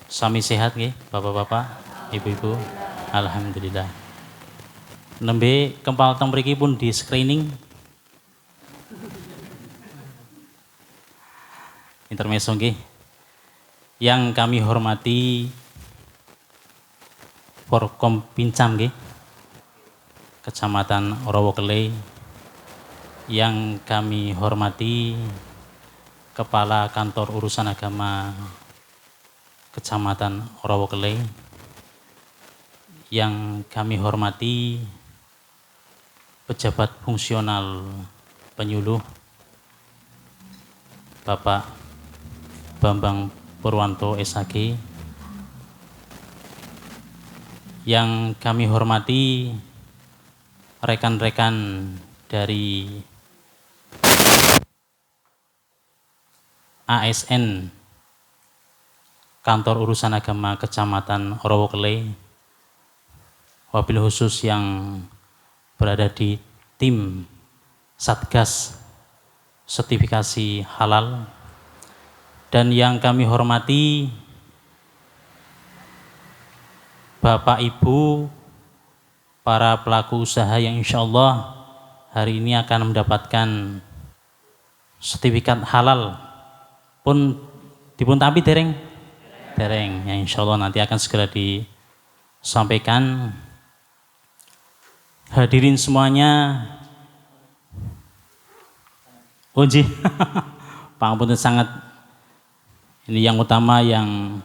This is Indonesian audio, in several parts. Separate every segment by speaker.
Speaker 1: Sami sehat nggih, Bapak-bapak, Ibu-ibu. Alhamdulillah. Nembe kempal teng mriki pun di screening. Intermezzo nggih. Yang kami hormati Forkom Pincam nggih. Kecamatan Rowokele. Yang kami hormati Kepala Kantor Urusan Agama Kecamatan Rowokele, yang kami hormati pejabat fungsional penyuluh Bapak Bambang Purwanto SHG, yang kami hormati rekan-rekan dari ASN Kantor Urusan Agama Kecamatan Rowokele, wabil khusus yang berada di tim Satgas Sertifikasi Halal, dan yang kami hormati Bapak Ibu para pelaku usaha yang insya Allah hari ini akan mendapatkan sertifikat halal pun dipun tapi dereng yang insya Allah nanti akan segera disampaikan. Hadirin semuanya, uji pangapunten sangat, ini yang utama yang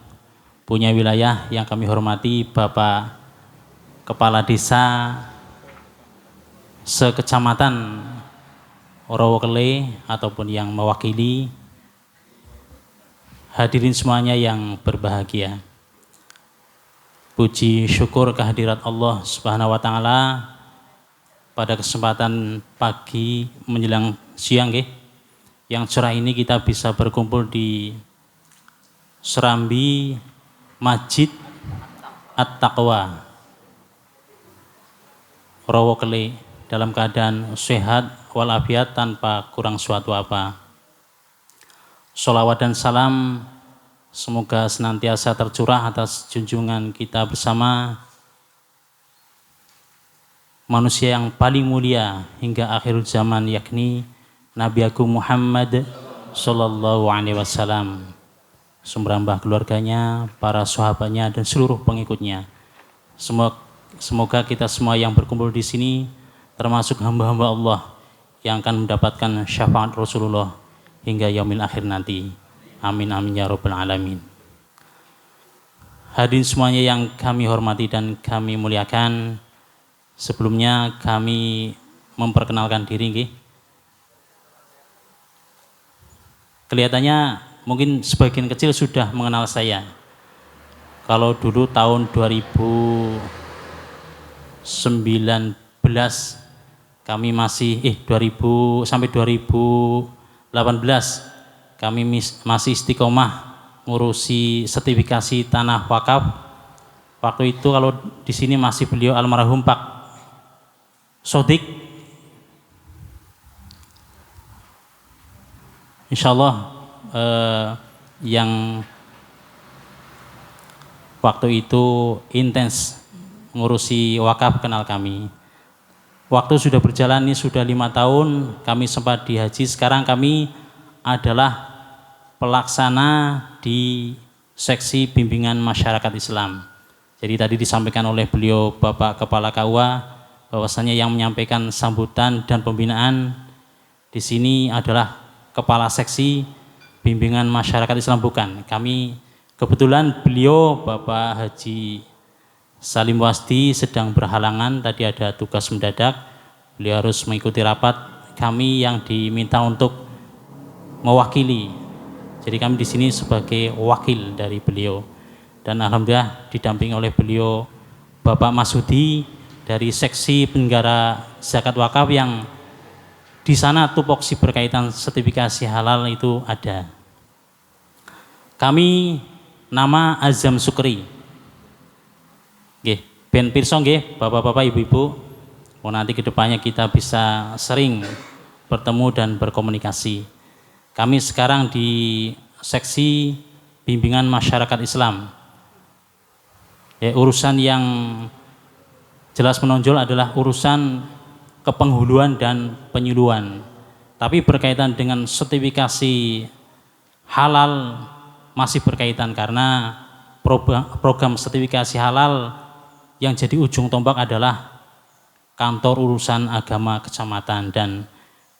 Speaker 1: punya wilayah yang kami hormati Bapak Kepala Desa sekecamatan Rowokele ataupun yang mewakili. Hadirin semuanya yang berbahagia, puji syukur kehadirat Allah Subhanahu wa Ta'ala pada kesempatan pagi menjelang siang yang cerah ini kita bisa berkumpul di Serambi Masjid At-Taqwa Rowokele dalam keadaan sehat walafiat tanpa kurang suatu apa. Sholawat dan salam semoga senantiasa tercurah atas junjungan kita bersama, manusia yang paling mulia hingga akhir zaman, yakni Nabi Agung Muhammad Sallallahu Alaihi Wasallam, sumberambah keluarganya, para sahabatnya dan seluruh pengikutnya. Semoga kita semua yang berkumpul di sini termasuk hamba-hamba Allah yang akan mendapatkan syafaat Rasulullah hingga yaumil akhir nanti. Amin amin ya rabbal alamin. Hadirin semuanya yang kami hormati dan kami muliakan, sebelumnya kami memperkenalkan diri. Kelihatannya mungkin sebagian kecil sudah mengenal saya. Kalau dulu tahun 2019 kami masih 2000 sampai 2018 kami masih istiqomah ngurusi sertifikasi tanah wakaf. Waktu itu kalau di sini masih beliau almarhum Pak Sodik. Insya Allah yang waktu itu intens ngurusi wakaf kenal kami. Waktu sudah berjalan, ini sudah 5 tahun kami sempat di haji. Sekarang kami adalah pelaksana di seksi bimbingan masyarakat Islam. Jadi tadi disampaikan oleh beliau Bapak Kepala KUA bahwasanya yang menyampaikan sambutan dan pembinaan di sini adalah Kepala Seksi Bimbingan Masyarakat Islam, bukan. Kami kebetulan beliau Bapak Haji Salim Wasdi sedang berhalangan, tadi ada tugas mendadak, beliau harus mengikuti rapat. Kami yang diminta untuk mewakili. Jadi kami di sini sebagai wakil dari beliau. Dan alhamdulillah didampingi oleh beliau Bapak Masudi dari seksi penyelenggara zakat wakaf yang di sana tupoksi berkaitan sertifikasi halal itu ada. Kami nama Azam Sukri. Nggih, ben pirsa nggih Bapak-bapak, Ibu-ibu. Nanti kedepannya kita bisa sering bertemu dan berkomunikasi. Kami sekarang di seksi bimbingan masyarakat Islam. Ya, urusan yang jelas menonjol adalah urusan kepenghuluan dan penyuluhan. Tapi berkaitan dengan sertifikasi halal masih berkaitan, karena program sertifikasi halal yang jadi ujung tombak adalah kantor urusan agama kecamatan, dan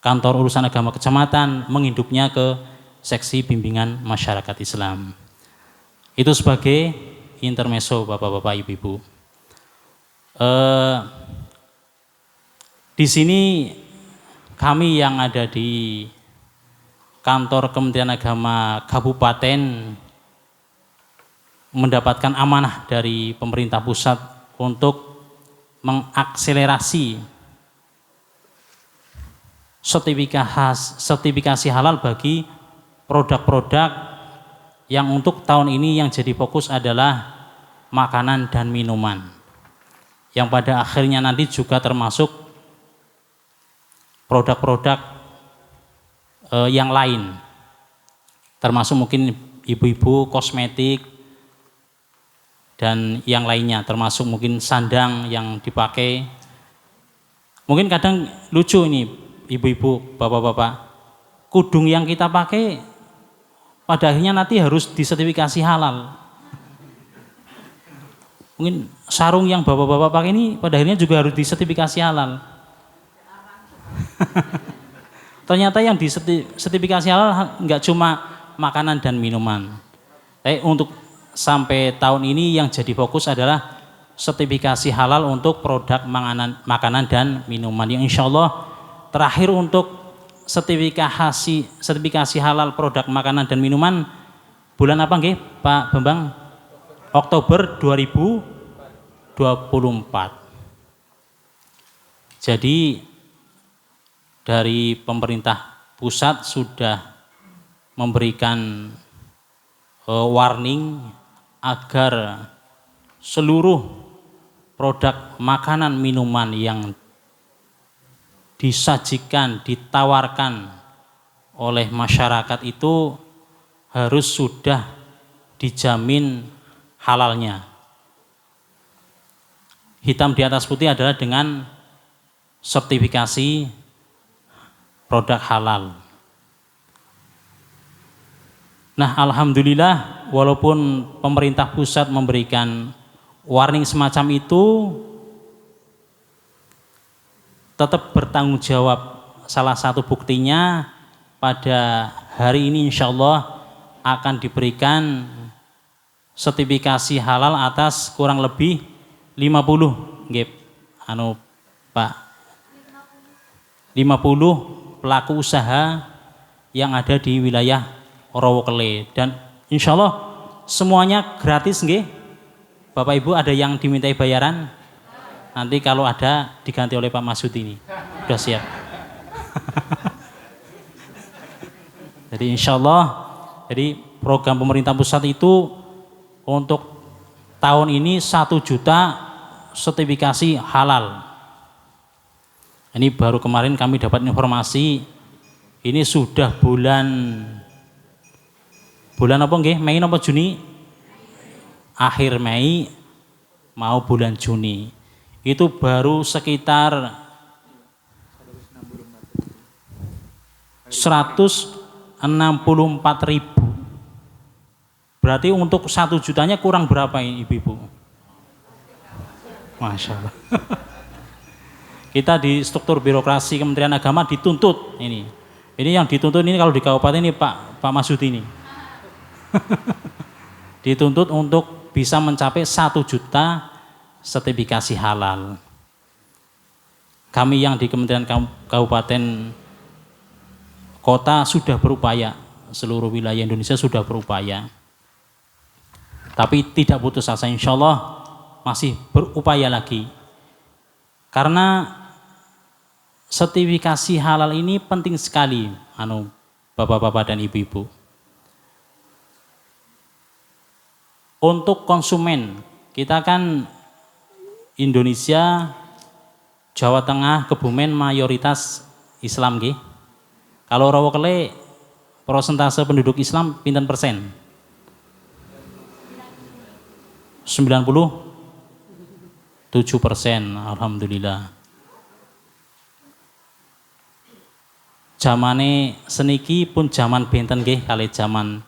Speaker 1: kantor urusan agama kecamatan menginduknya ke seksi bimbingan masyarakat Islam. Itu sebagai intermezzo Bapak-bapak, Ibu-ibu. Di sini kami yang ada di kantor Kementerian Agama Kabupaten mendapatkan amanah dari pemerintah pusat untuk mengakselerasi sertifikasi halal bagi produk-produk yang untuk tahun ini yang jadi fokus adalah makanan dan minuman, yang pada akhirnya nanti juga termasuk produk-produk yang lain, termasuk mungkin ibu-ibu kosmetik dan yang lainnya, termasuk mungkin sandang yang dipakai. Mungkin kadang lucu ini ibu-ibu, bapak-bapak, kudung yang kita pakai pada akhirnya nanti harus disertifikasi halal. Mungkin sarung yang bapak-bapak pakai ini pada akhirnya juga harus disertifikasi halal. Ternyata yang disertifikasi halal nggak cuma makanan dan minuman. Tapi untuk sampai tahun ini yang jadi fokus adalah sertifikasi halal untuk produk makanan dan minuman, yang insya Allah terakhir untuk sertifikasi halal produk makanan dan minuman bulan apa nggih Pak Bambang? Oktober 2024. Jadi dari pemerintah pusat sudah memberikan warning agar seluruh produk makanan minuman yang disajikan, ditawarkan oleh masyarakat itu harus sudah dijamin halalnya. Hitam di atas putih adalah dengan sertifikasi produk halal. Nah, alhamdulillah walaupun pemerintah pusat memberikan warning semacam itu, tetap bertanggung jawab. Salah satu buktinya pada hari ini insya Allah akan diberikan sertifikasi halal atas kurang lebih 50 nggih, Pak, 50 pelaku usaha yang ada di wilayah Orowokele, dan insya Allah semuanya gratis nggih. Bapak Ibu ada yang dimintai bayaran? Nanti kalau ada diganti oleh Pak Masud ini. Sudah siap. Jadi insya Allah, jadi program pemerintah pusat itu untuk tahun ini 1 juta sertifikasi halal. Ini baru kemarin kami dapat informasi, ini sudah bulan apa nggih? Mei apa Juni? Akhir Mei mau bulan Juni. Itu baru sekitar 164.000. Berarti untuk 1 jutanya kurang berapa ini ibu-ibu? Masya Allah. Kita di struktur birokrasi Kementerian Agama dituntut ini. Ini yang dituntut ini kalau di kabupaten ini Pak Masud ini. Dituntut untuk bisa mencapai 1 juta sertifikasi halal. Kami yang di Kementerian Kabupaten Kota sudah berupaya, seluruh wilayah Indonesia sudah berupaya. Tapi tidak putus asa, insya Allah masih berupaya lagi. Karena sertifikasi halal ini penting sekali, bapak-bapak dan ibu-ibu. Untuk konsumen, kita kan Indonesia, Jawa Tengah, Kebumen mayoritas Islam nggih. Kalau Orowokele persentase penduduk Islam pinten persen? 90 7%, alhamdulillah. Zamane seniki pun zaman benten nggih kali zaman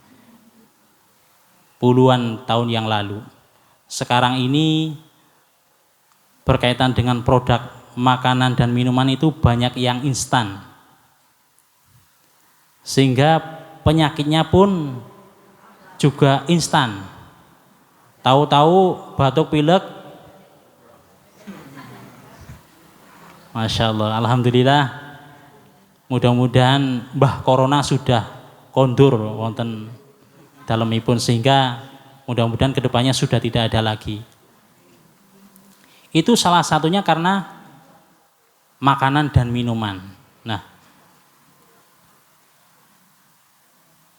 Speaker 1: puluhan tahun yang lalu. Sekarang ini berkaitan dengan produk makanan dan minuman itu banyak yang instan. Sehingga penyakitnya pun juga instan. Tahu-tahu batuk pilek, Masya Allah, alhamdulillah. Mudah-mudahan Mbah Corona sudah kondur wonten dalemipun sehingga mudah-mudahan kedepannya sudah tidak ada lagi. Itu salah satunya karena makanan dan minuman. Nah,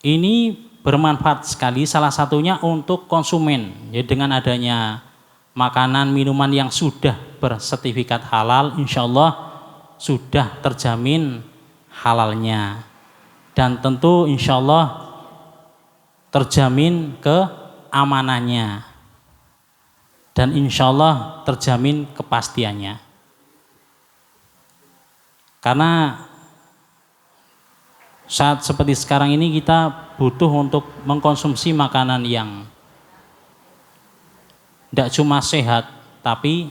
Speaker 1: ini bermanfaat sekali salah satunya untuk konsumen. Jadi dengan adanya makanan minuman yang sudah bersertifikat halal, insya Allah sudah terjamin halalnya. Dan tentu insya Allah terjamin keamanannya. Dan insya Allah terjamin kepastiannya. Karena saat seperti sekarang ini kita butuh untuk mengkonsumsi makanan yang tidak cuma sehat, tapi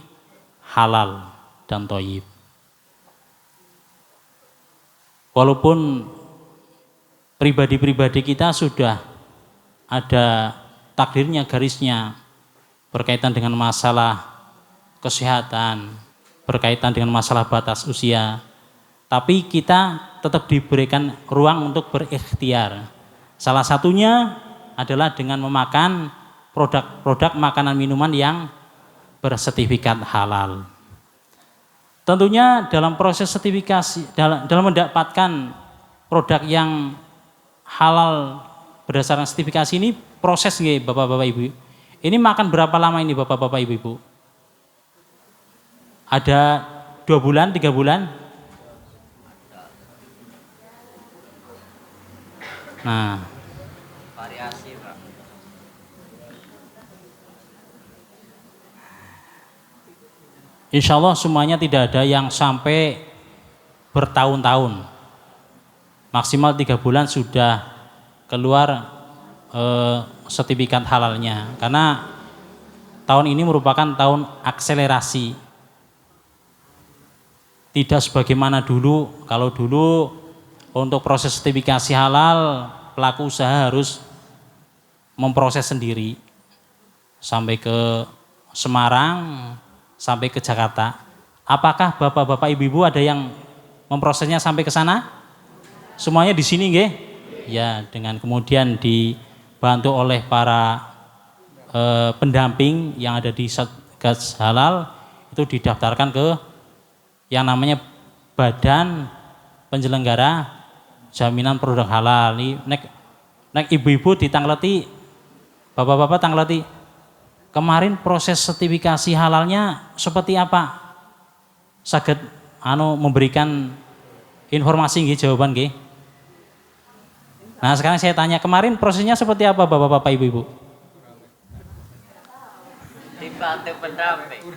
Speaker 1: halal dan thayyib. Walaupun pribadi-pribadi kita sudah ada takdirnya, garisnya, berkaitan dengan masalah kesehatan, berkaitan dengan masalah batas usia, tapi kita tetap diberikan ruang untuk berikhtiar. Salah satunya adalah dengan memakan produk-produk makanan minuman yang bersertifikat halal. Tentunya dalam proses sertifikasi, dalam mendapatkan produk yang halal berdasarkan sertifikasi ini proses nggih Bapak-bapak Ibu. Ini makan berapa lama ini Bapak-bapak Ibu-ibu? Ada 2 bulan, 3 bulan? Nah,
Speaker 2: variasi Pak.
Speaker 1: insya Allah semuanya tidak ada yang sampai bertahun-tahun. Maksimal 3 bulan sudah keluar sertifikat halalnya. Karena tahun ini merupakan tahun akselerasi. Tidak sebagaimana dulu, kalau dulu untuk proses sertifikasi halal pelaku usaha harus memproses sendiri sampai ke Semarang, sampai ke Jakarta. Apakah Bapak-bapak Ibu-ibu ada yang memprosesnya sampai ke sana? Semuanya di sini nggih? Ya, dengan kemudian dibantu oleh para pendamping yang ada di Satgas Halal, itu didaftarkan ke yang namanya Badan Penyelenggara Jaminan Produk Halal. Nek ibu-ibu ditangleti, bapak-bapak tangleti, kemarin proses sertifikasi halalnya seperti apa? Saged memberikan informasi nggih, jawaban nggih. Nah, sekarang saya tanya, kemarin prosesnya seperti apa Bapak-bapak Ibu-ibu?
Speaker 2: Dibantu pendamping.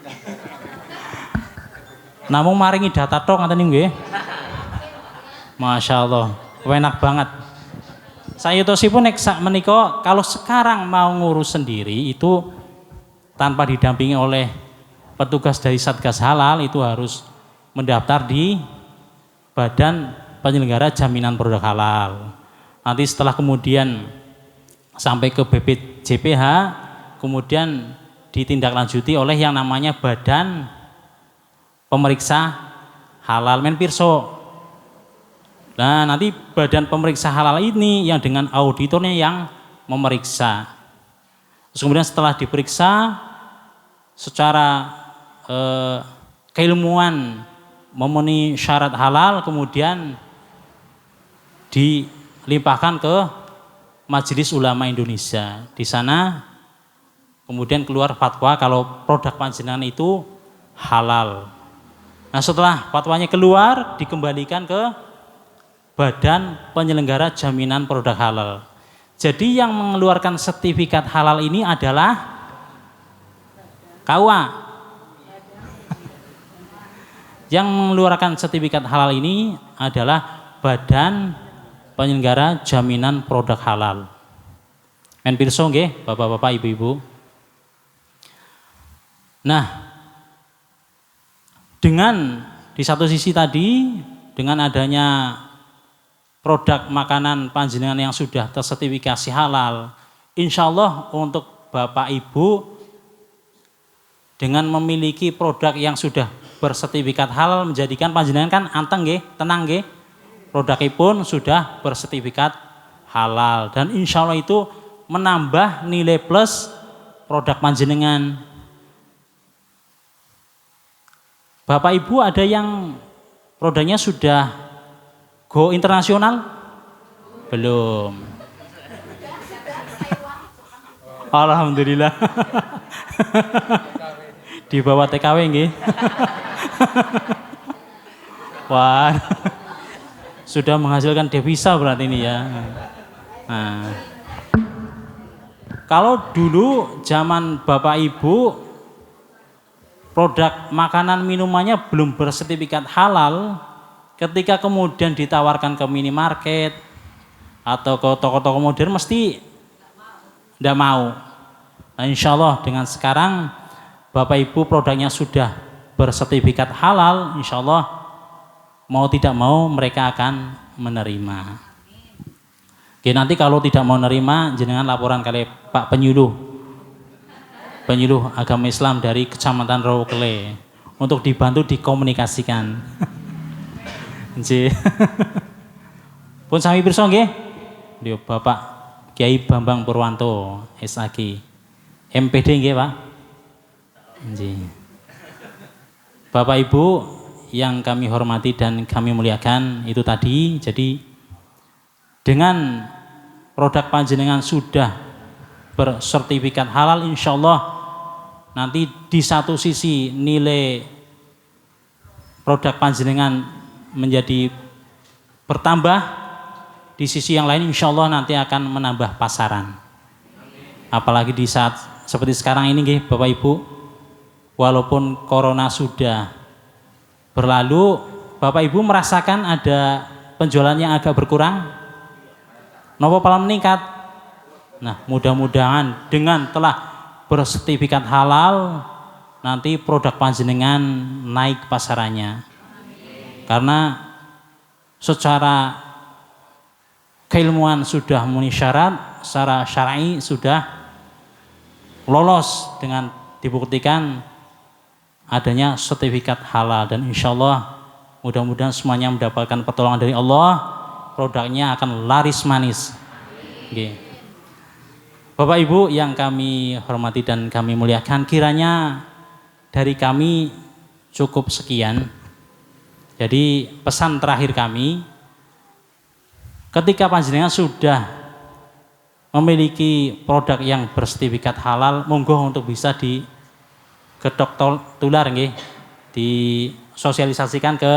Speaker 1: Namung maringi data tok ngaten nggih. Masya Allah, enak banget. Saya tosipun nek sak menika kalau sekarang mau ngurus sendiri itu tanpa didampingi oleh petugas dari Satgas Halal itu harus mendaftar di Badan Penyelenggara Jaminan Produk Halal. Nanti setelah kemudian sampai ke BPJPH, kemudian ditindaklanjuti oleh yang namanya Badan Pemeriksa Halal Menpirso. Nah, nanti Badan Pemeriksa Halal ini yang dengan auditornya yang memeriksa. Terus kemudian setelah diperiksa secara keilmuan memenuhi syarat halal, kemudian dilimpahkan ke Majelis Ulama Indonesia. Di sana kemudian keluar fatwa kalau produk panjenengan itu halal. Nah, setelah fatwanya keluar dikembalikan ke Badan Penyelenggara Jaminan Produk Halal. Jadi yang mengeluarkan sertifikat halal ini adalah KUA. Yang mengeluarkan sertifikat halal ini adalah Badan Penyelenggara Jaminan Produk Halal. Men pirsa nggih, Bapak-bapak, Ibu-ibu. Nah, dengan di satu sisi tadi dengan adanya produk makanan panjenengan yang sudah tersertifikasi halal, insya Allah untuk Bapak Ibu dengan memiliki produk yang sudah bersertifikat halal menjadikan panjenengan kan anteng nggih, tenang nggih. Produkipun sudah bersertifikat halal dan insya Allah itu menambah nilai plus produk panjenengan. Bapak Ibu ada yang produknya sudah go internasional? Belum. Alhamdulillah. Di bawah TKW nggih. Wah. Sudah menghasilkan devisa berarti ini ya. Nah. Kalau dulu zaman Bapak Ibu produk makanan minumannya belum bersertifikat halal, ketika kemudian ditawarkan ke minimarket atau ke toko-toko modern mesti tidak mau. Nah, insya Allah dengan sekarang Bapak Ibu produknya sudah bersertifikat halal, insya Allah mau tidak mau mereka akan menerima. Oke, nanti kalau tidak mau menerima, jenengan laporan kali Pak penyuluh agama Islam dari Kecamatan Rawakele untuk dibantu dikomunikasikan. Pun sami pirsa nggih. Bapak Kiai Bambang Purwanto SAG. MPD nggih, Pak. Nggih. Bapak Ibu yang kami hormati dan kami muliakan, itu tadi jadi dengan produk panjenengan sudah bersertifikat halal, insya Allah nanti di satu sisi nilai produk panjenengan menjadi bertambah, di sisi yang lain insya Allah nanti akan menambah pasaran. Apalagi di saat seperti sekarang ini nggih Bapak Ibu, walaupun corona sudah berlalu, Bapak Ibu merasakan ada penjualan yang agak berkurang? Napa malah meningkat? Nah, mudah-mudahan dengan telah bersertifikat halal, nanti produk panjenengan naik pasarannya. Karena secara keilmuan sudah memenuhi syarat, secara syar'i sudah lolos dengan dibuktikan adanya sertifikat halal, dan insya Allah mudah-mudahan semuanya mendapatkan pertolongan dari Allah, produknya akan laris manis. Okay. Bapak Ibu yang kami hormati dan kami muliakan, kiranya dari kami cukup sekian. Jadi pesan terakhir kami, ketika panjenengan sudah memiliki produk yang bersertifikat halal, monggo untuk bisa diketok tular nggih, disosialisasikan ke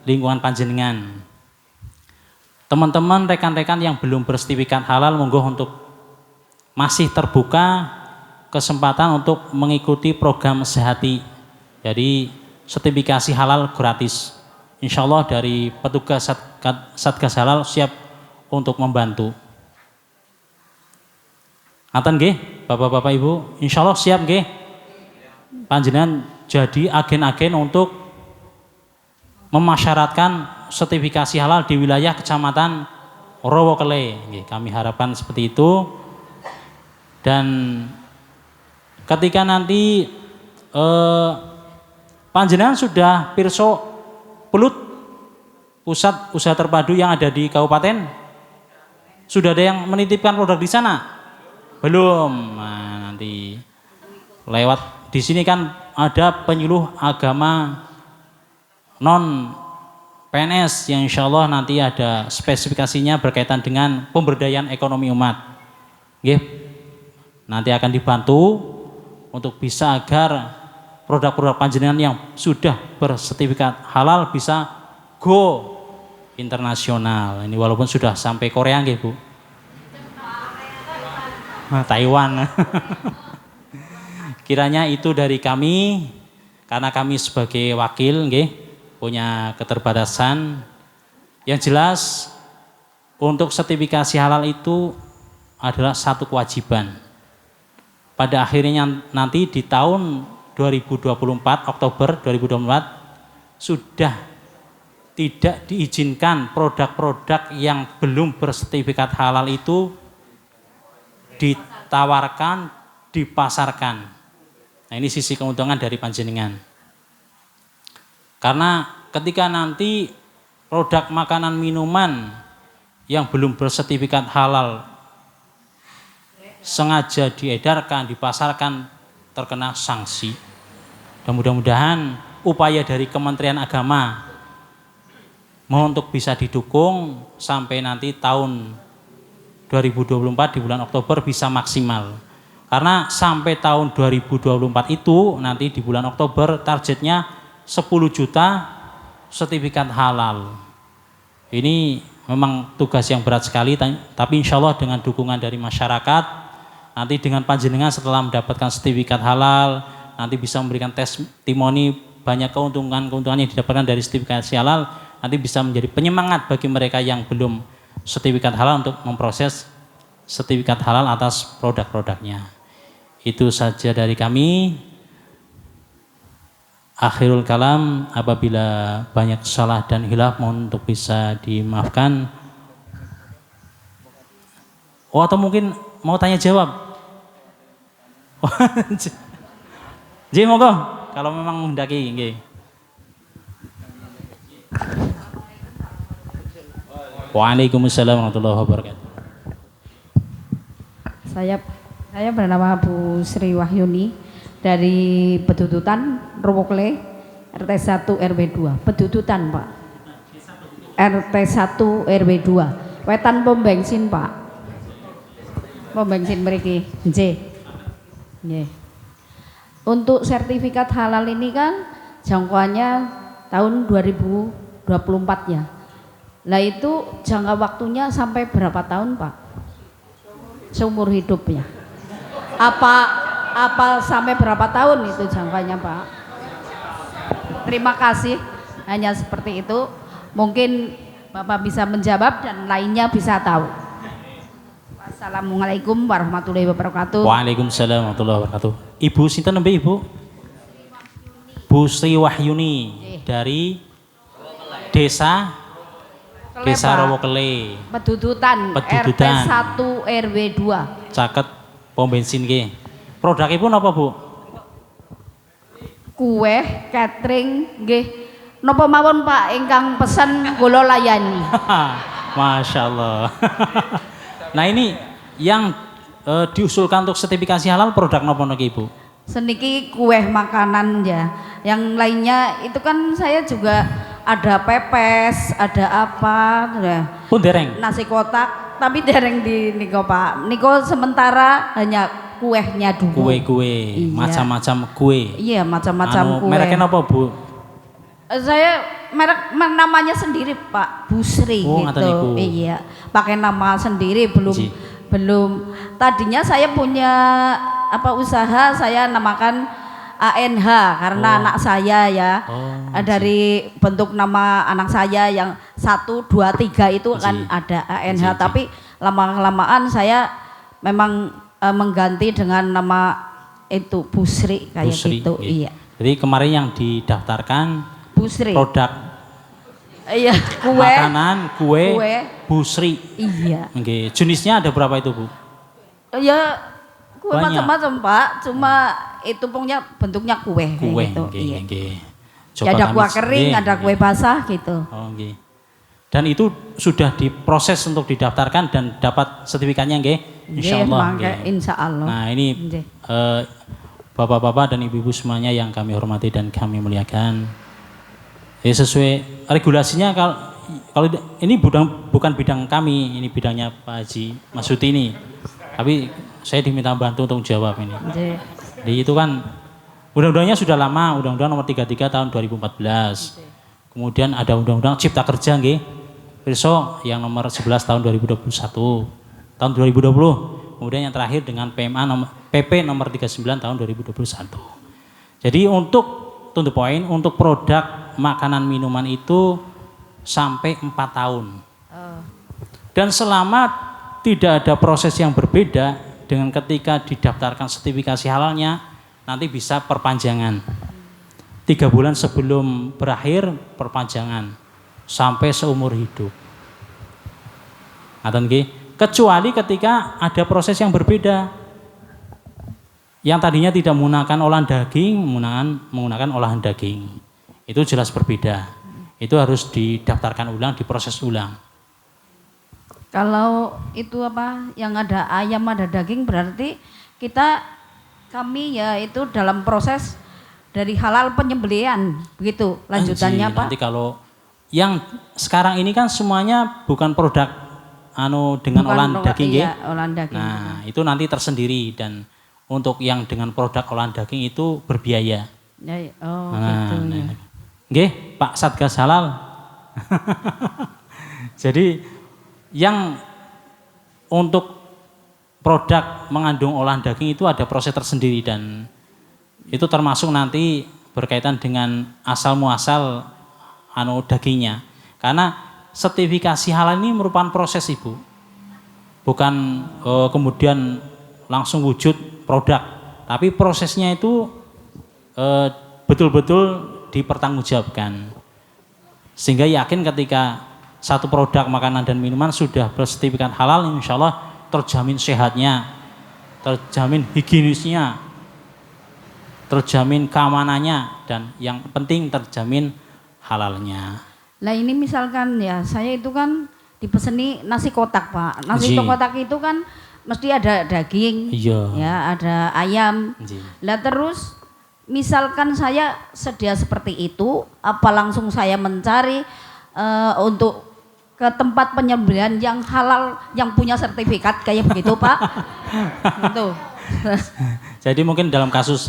Speaker 1: lingkungan panjenengan. Teman-teman, rekan-rekan yang belum bersertifikat halal, monggo untuk masih terbuka kesempatan untuk mengikuti program Sehati. Jadi sertifikasi halal gratis. Insya Allah dari petugas Satgas Halal siap untuk membantu. Ngaten nggih, Bapak-bapak Ibu, insya Allah siap nggih. Panjenengan jadi agen-agen untuk memasyaratkan sertifikasi halal di wilayah Kecamatan Rawakele. Kami harapkan seperti itu. Dan ketika nanti panjenengan sudah pirsa Pulut, pusat usaha terpadu yang ada di kabupaten, sudah ada yang menitipkan produk di sana? Belum. Nah, nanti lewat di sini kan ada penyuluh agama non PNS yang insya Allah nanti ada spesifikasinya berkaitan dengan pemberdayaan ekonomi umat. Nggih. Nanti akan dibantu untuk bisa agar produk-produk panjenengan yang sudah bersertifikat halal bisa go internasional. Ini walaupun sudah sampai Korea nggih, Bu. Taiwan. Kiranya itu dari kami, karena kami sebagai wakil nggih punya keterbatasan. Yang jelas untuk sertifikasi halal itu adalah satu kewajiban. Pada akhirnya nanti di tahun 2024, Oktober 2024 sudah tidak diizinkan produk-produk yang belum bersertifikat halal itu ditawarkan, dipasarkan. Nah, ini sisi keuntungan dari panjenengan. Karena ketika nanti produk makanan minuman yang belum bersertifikat halal sengaja diedarkan, dipasarkan, terkena sanksi. Dan mudah-mudahan upaya dari Kementerian Agama untuk bisa didukung sampai nanti tahun 2024 di bulan Oktober bisa maksimal. Karena sampai tahun 2024 itu nanti di bulan Oktober targetnya 10 juta sertifikat halal. Ini memang tugas yang berat sekali, tapi insya Allah dengan dukungan dari masyarakat, nanti dengan panjenengan setelah mendapatkan sertifikat halal, nanti bisa memberikan testimoni banyak keuntungan-keuntungan yang didapatkan dari sertifikasi halal, nanti bisa menjadi penyemangat bagi mereka yang belum sertifikat halal untuk memproses sertifikat halal atas produk-produknya. Itu saja dari kami. Akhirul kalam, apabila banyak salah dan hilaf mohon untuk bisa dimaafkan. Oh, atau mungkin mau tanya jawab. Jadi monggo kalau memang mendaki nggih. Waalaikumsalam warahmatullahi wabarakatuh.
Speaker 3: Saya bernama Bu Sri Wahyuni dari Pedudutan Rowokle RT 1 RW 2. Pedudutan, Pak. RT 1 RW 2. Wetan pom bensin, Pak. Pom bensin mriki. Nggih. Nggih. Untuk sertifikat halal ini kan jangkauannya tahun 2024 ya. Lah itu jangka waktunya sampai berapa tahun, Pak? Seumur hidupnya. Apa sampai berapa tahun itu jangkanya, Pak? Terima kasih. Hanya seperti itu. Mungkin Bapak bisa menjawab dan lainnya bisa tahu. Wassalamualaikum warahmatullahi wabarakatuh.
Speaker 1: Waalaikumsalam warahmatullahi wabarakatuh. Ibu sinten nembe Ibu? Bu Sri Wahyuni dari Desa Rowokle.
Speaker 3: Pedudutan. RT 1 RW 2.
Speaker 1: Caket pom bensin nggih. Produkipun apa, Bu?
Speaker 3: Kue catering nggih. Napa mawon Pak ingkang pesen kula layani.
Speaker 1: Masya Allah. Nah, ini yang diusulkan untuk sertifikasi halal produk napa niki, Ibu?
Speaker 3: Seniki kue makanan ya. Yang lainnya itu kan saya juga ada pepes, ada apa, ya.
Speaker 1: Pun dereng.
Speaker 3: Nasi kotak, tapi dereng di niko Pak. Niko sementara hanya kuehnya dulu.
Speaker 1: Kue-kue,
Speaker 3: iya.
Speaker 1: Macam-macam kue.
Speaker 3: Iya, macam-macam kue.
Speaker 1: Mereknya apa, Bu?
Speaker 3: Saya merek namanya sendiri Pak, Bu Sri gitu. Iya, pakai nama sendiri belum. Tadinya saya punya usaha, saya namakan ANH karena anak saya ya. Dari bentuk nama anak saya yang 1, 2, 3 itu kan ada ANH, tapi lama-kelamaan saya memang mengganti dengan nama itu Bu Sri kayak gitu. Iya.
Speaker 1: Jadi kemarin yang didaftarkan
Speaker 3: Bu Sri.
Speaker 1: Produk
Speaker 3: iya, kue.
Speaker 1: Makanan, kue. Bu Sri.
Speaker 3: Iya.
Speaker 1: Oke, jenisnya ada berapa itu, Bu?
Speaker 3: Ya, kue macam-macam, Pak. Cuma itu punya bentuknya kue gitu.
Speaker 1: Iya.
Speaker 3: Ya, ada kue kering, ada kue basah gitu.
Speaker 1: Oh, nggih. Dan itu sudah diproses untuk didaftarkan dan dapat sertifikatnya nggih? Insyaallah.
Speaker 3: Insyaallah.
Speaker 1: Nah, ini Bapak-bapak dan ibu-ibu semuanya yang kami hormati dan kami muliakan. Ya, sesuai regulasinya kalau ini bukan bidang kami, ini bidangnya Pak Haji Masuti ini. Tapi saya diminta bantu untuk jawab ini. Jadi itu kan undang-undangnya sudah lama, Undang-Undang Nomor 33 tahun 2014. Kemudian ada Undang-Undang Cipta Kerja nggih. Pirsa yang nomor 11 tahun 2021. Tahun 2020. Kemudian yang terakhir dengan PP nomor 39 tahun 2021. Jadi untuk to the point, untuk produk makanan minuman itu sampai 4 tahun.
Speaker 3: Oh.
Speaker 1: Dan selama tidak ada proses yang berbeda dengan ketika didaftarkan sertifikasi halalnya, nanti bisa perpanjangan. 3 bulan sebelum berakhir perpanjangan sampai seumur hidup. Ngaten nggih? Kecuali ketika ada proses yang berbeda. Yang tadinya tidak menggunakan olahan daging, menggunakan olahan daging. Itu jelas berbeda. Itu harus didaftarkan ulang, diproses ulang.
Speaker 3: Kalau itu apa yang ada ayam ada daging berarti kami ya itu dalam proses dari halal penyembelihan begitu lanjutannya Pak.
Speaker 1: Nanti kalau yang sekarang ini kan semuanya bukan produk dengan olahan daging ya.
Speaker 3: Olahan daging.
Speaker 1: Nah, itu nanti tersendiri dan untuk yang dengan produk olahan daging itu berbiaya.
Speaker 3: Ya, oh gitu ya.
Speaker 1: Nggih, Pak Satgas Halal. Jadi yang untuk produk mengandung olahan daging itu ada proses tersendiri dan itu termasuk nanti berkaitan dengan asal muasal dagingnya. Karena sertifikasi halal ini merupakan proses Ibu, bukan kemudian langsung wujud produk, tapi prosesnya itu betul-betul dipertanggungjawabkan, sehingga yakin ketika satu produk makanan dan minuman sudah bersertifikat halal, insya Allah terjamin sehatnya, terjamin higienisnya, terjamin keamanannya, dan yang penting terjamin halalnya.
Speaker 3: Lah ini misalkan ya saya itu kan dipeseni nasi kotak Pak. Nasi kotak itu kan mesti ada daging, ya ada ayam. Lah terus misalkan saya sedia seperti itu, apa langsung saya mencari untuk ke tempat penyembelihan yang halal yang punya sertifikat kayak begitu Pak? Gitu.
Speaker 1: Jadi mungkin dalam kasus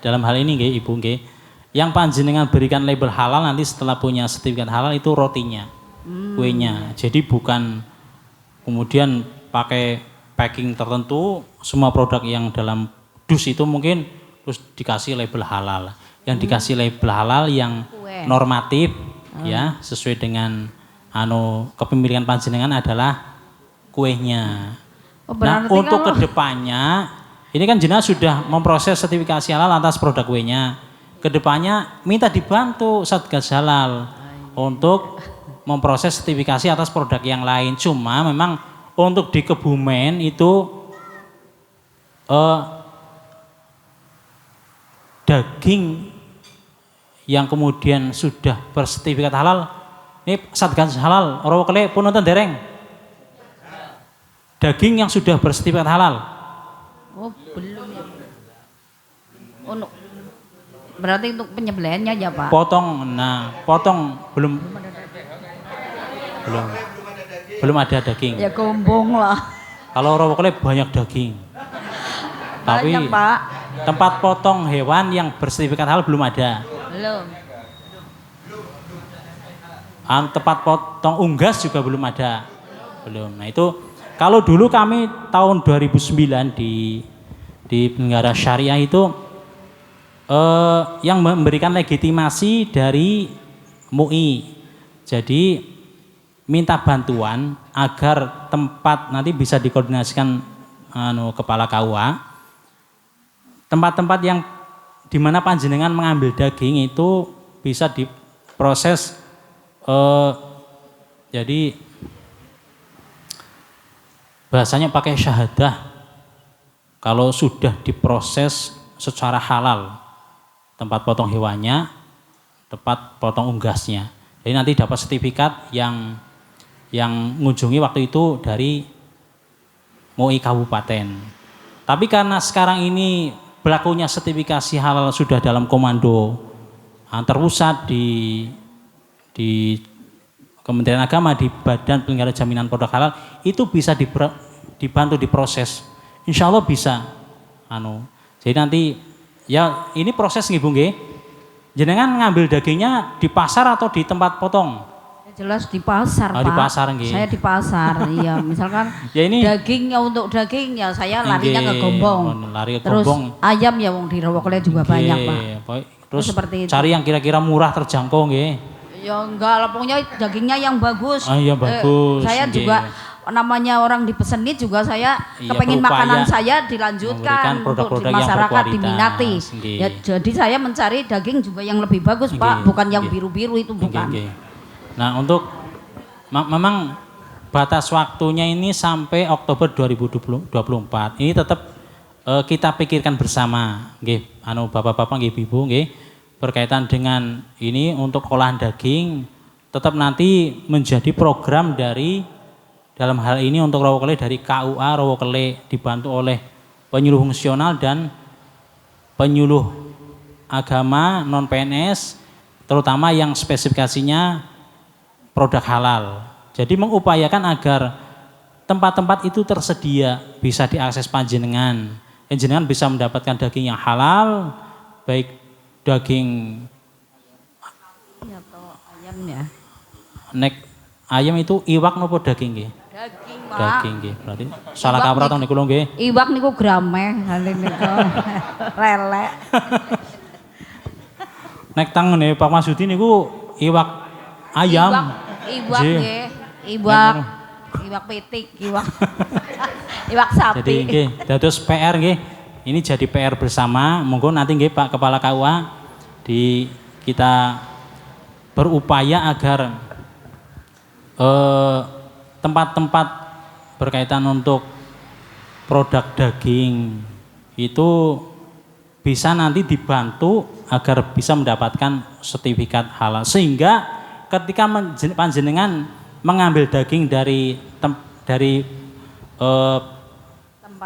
Speaker 1: dalam hal ini nggih Ibu nggih, yang panjenengan berikan label halal nanti setelah punya sertifikat halal itu rotinya, kuenya. Jadi bukan kemudian pakai packing tertentu, semua produk yang dalam dus itu mungkin terus dikasih label halal. Yang dikasih label halal yang normatif ya, sesuai dengan kepemilikan panjenengan adalah kuenya. Nah, untuk kedepannya ini kan jenengan sudah memproses sertifikasi halal atas produk kuenya. Kedepannya minta dibantu Satgas Halal untuk memproses sertifikasi atas produk yang lain. Cuma memang untuk di Kebumen itu daging yang kemudian sudah bersertifikat halal, ini Satgas Halal Rawakele pun nonton dereng. Daging yang sudah bersertifikat halal.
Speaker 3: Oh belum ya. Berarti untuk penyembelihannya ya Pak? Potong belum ada daging. Ya gombong lah. Kalau Rawakele banyak daging. Tapi banyak, Pak. Tempat potong hewan yang bersertifikat halal belum ada. Belum. Tempat potong unggas juga belum ada. Belum. Nah itu kalau dulu kami tahun 2009 di negara syariah itu yang memberikan legitimasi dari MUI. Jadi minta bantuan agar tempat nanti bisa dikoordinasikan kepala KUA. Tempat-tempat yang di mana panjenengan mengambil daging itu bisa diproses jadi bahasanya pakai syahadah kalau sudah diproses secara halal. Tempat potong hewannya, tempat potong unggasnya. Jadi nanti dapat sertifikat yang mengunjungi waktu itu dari MUI kabupaten. Tapi karena sekarang ini berlakunya sertifikasi halal sudah dalam komando terpusat di Kementerian Agama, di Badan Penyelenggara Jaminan Produk Halal, itu bisa dibantu diproses. Insya Allah bisa. Jadi nanti ya ini proses nggih Bu nggih. Jenengan ngambil dagingnya di pasar atau di tempat potong? Ya jelas di pasar, Pak. Di pasar nggih. Saya di pasar, iya. Misalkan ya ini dagingnya untuk daging ya saya larinya ke Gombong. Lari ke Gombong. Terus ayam ya wong di Rawakele juga banyak, Pak.
Speaker 1: Terus
Speaker 3: seperti itu.
Speaker 1: cari yang kira-kira murah terjangkau nggih.
Speaker 3: Ya enggak lah, pokoknya dagingnya yang bagus.
Speaker 1: Ah, iya, bagus,
Speaker 3: Saya
Speaker 1: nggih.
Speaker 3: juga namanya orang dipeseni juga saya
Speaker 1: Iya,
Speaker 3: kepengin
Speaker 1: berupaya
Speaker 3: makanan saya
Speaker 1: memberikan
Speaker 3: dilanjutkan untuk di
Speaker 1: produk-produk yang
Speaker 3: masyarakat
Speaker 1: berkualitas,
Speaker 3: diminati.
Speaker 1: nggih.
Speaker 3: Ya, jadi saya mencari daging juga yang lebih bagus,
Speaker 1: Nggih,
Speaker 3: Pak, bukan yang
Speaker 1: nggih.
Speaker 3: biru-biru itu bukan.
Speaker 1: Nggih, nggih. Nah, untuk memang batas waktunya ini sampai Oktober 2024. Ini tetap kita pikirkan bersama, nggih, Bapak-bapak nggih, Ibu nggih, berkaitan dengan ini untuk olahan daging tetap nanti menjadi program dari dalam hal ini untuk Rawokele dari KUA Rawokele dibantu oleh penyuluh fungsional dan penyuluh agama non PNS terutama yang spesifikasinya produk halal. Jadi mengupayakan agar tempat-tempat itu tersedia bisa diakses panjenengan. Panjenengan bisa mendapatkan daging yang halal, baik daging
Speaker 3: atau ayam ya.
Speaker 1: nek ayam itu iwak nopo daging nggih?
Speaker 3: Daging, Pak.
Speaker 1: Daging nggih. Berarti salah kaprah to niku lho nggih.
Speaker 3: Iwak niku grameh, nanti niku lelek.
Speaker 1: Nek tangene Pak Masudi niku iwak ayam.
Speaker 3: Iwak
Speaker 1: Nggih.
Speaker 3: nggih. Iwak. Iwak pitik, iwak. Iwak sapi.
Speaker 1: Jadi nggih, dados PR nggih. Ini jadi PR bersama. Monggo nanti nggih Pak Kepala KUA di kita berupaya agar tempat-tempat berkaitan untuk produk daging itu bisa nanti dibantu agar bisa mendapatkan sertifikat halal sehingga ketika panjenengan mengambil daging dari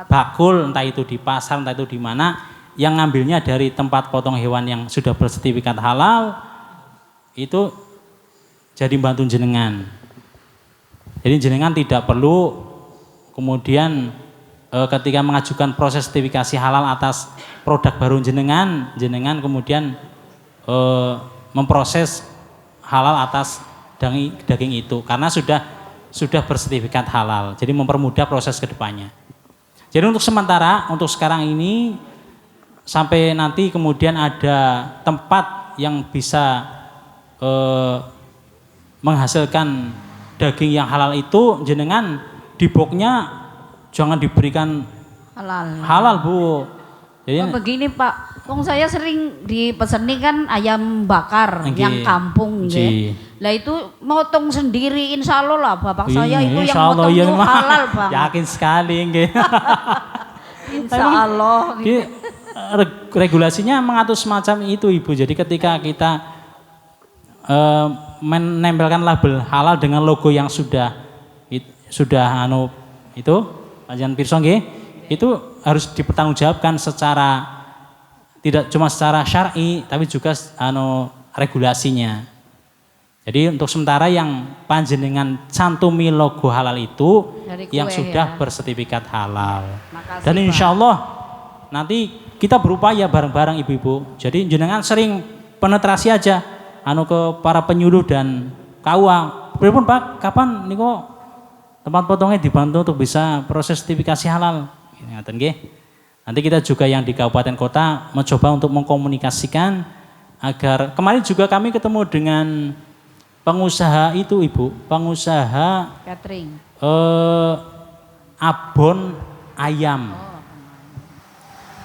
Speaker 1: bakul entah itu di pasar entah itu di mana yang ngambilnya dari tempat potong hewan yang sudah bersertifikat halal itu jadi bantu jenengan. Jadi jenengan tidak perlu kemudian ketika mengajukan proses sertifikasi halal atas produk baru jenengan kemudian memproses halal atas daging itu karena sudah bersertifikat halal. Jadi mempermudah proses kedepannya. Jadi untuk sementara, untuk sekarang ini sampai nanti kemudian ada tempat yang bisa menghasilkan daging yang halal itu jenengan di boxnya jangan diberikan halal Bu. Jadi
Speaker 3: begini Pak, wong saya sering dipeseni kan ayam bakar yang kampung nggih. Lah itu motong sendiri insya Allah lah bapak saya itu yang motong itu halal Bang.
Speaker 1: Yakin sekali nggih.
Speaker 3: Insya Allah.
Speaker 1: Regulasinya mengatur semacam itu Ibu. Jadi ketika kita menempelkan label halal dengan logo yang sudah itu panjenengan pirsa nggih, itu harus dipertanggungjawabkan secara tidak cuma secara syar'i tapi juga regulasinya. Jadi untuk sementara yang panjenengan cantumi logo halal itu yang sudah bersertifikat halal.
Speaker 3: Makasih,
Speaker 1: dan insya Allah nanti kita berupaya bareng-bareng ibu-ibu. Jadi jenengan sering penetrasi aja ke para penyuluh dan KUA. Pripun Pak, kapan niku tempat potongnya dibantu untuk bisa proses sertifikasi halal? Ngaten nggih. Nanti kita juga yang di kabupaten kota mencoba untuk mengkomunikasikan agar kemarin juga kami ketemu dengan pengusaha itu Ibu, pengusaha
Speaker 3: catering.
Speaker 1: Abon ayam.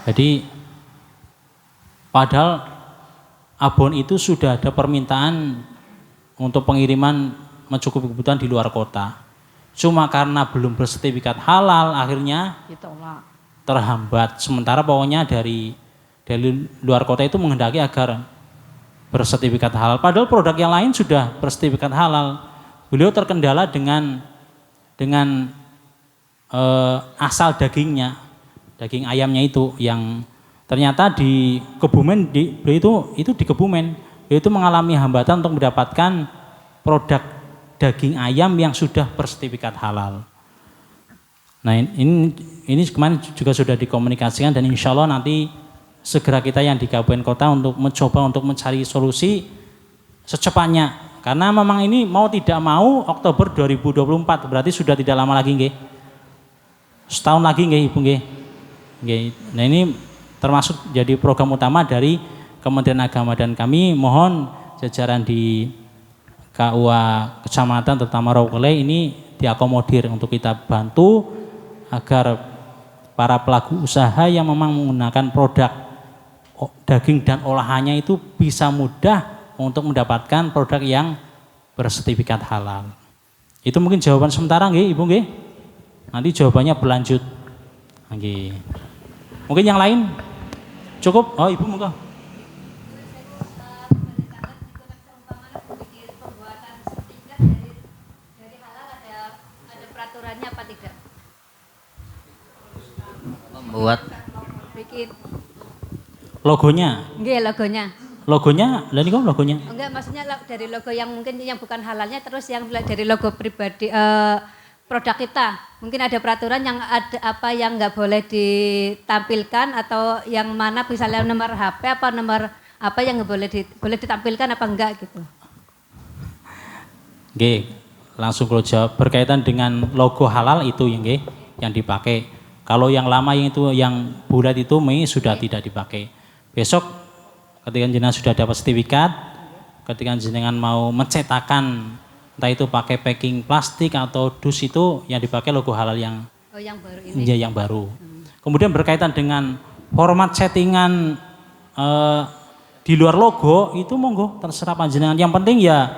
Speaker 1: Jadi padahal abon itu sudah ada permintaan untuk pengiriman mencukupi kebutuhan di luar kota. Cuma karena belum bersertifikat halal akhirnya terhambat. Sementara pokoknya dari luar kota itu menghendaki agar bersertifikat halal. Padahal produk yang lain sudah bersertifikat halal. Beliau terkendala dengan asal dagingnya, daging ayamnya itu yang ternyata di Kebumen, beliau itu di Kebumen, beliau itu mengalami hambatan untuk mendapatkan produk daging ayam yang sudah bersertifikat halal. Nah ini kemarin juga sudah dikomunikasikan dan insya Allah nanti segera kita yang di kabupaten kota untuk mencoba untuk mencari solusi secepatnya. Karena memang ini mau tidak mau Oktober 2024 berarti sudah tidak lama lagi nggih. Setahun lagi nggih Ibu nggih. Nah ini termasuk jadi program utama dari Kementerian Agama dan kami mohon jajaran di KUA Kecamatan terutama Rawakele ini diakomodir untuk kita bantu agar para pelaku usaha yang memang menggunakan produk daging dan olahannya itu bisa mudah untuk mendapatkan produk yang bersertifikat halal. Itu mungkin jawaban sementara nggih Ibu nggih. Nanti jawabannya berlanjut. Nggih. Mungkin yang lain cukup? Oh Ibu monggo.
Speaker 4: Dari halal ada peraturannya apa tidak?
Speaker 2: Membuat
Speaker 4: Bikin.
Speaker 1: Logonya.
Speaker 4: Nggih, logonya.
Speaker 1: Logonya, lah niku logonya.
Speaker 4: Enggak, maksudnya dari logo yang mungkin yang bukan halalnya terus yang dari logo pribadi produk kita. Mungkin ada peraturan yang ada apa yang nggak boleh ditampilkan atau yang mana misalnya nomor HP apa nomor apa yang nggak boleh ditampilkan apa enggak gitu.
Speaker 1: Nggih, langsung kalau jawab berkaitan dengan logo halal itu ya nggih yang dipakai. Kalau yang lama yang itu yang bulat itu sudah tidak dipakai. Besok ketika jenengan sudah dapat sertifikat, ketika jenengan mau mencetakkan entah itu pakai packing plastik atau dus itu yang dipakai logo halal yang
Speaker 4: baru ini.
Speaker 1: Ya, yang baru. Kemudian berkaitan dengan format settingan di luar logo itu monggo terserah panjenengan. Yang penting ya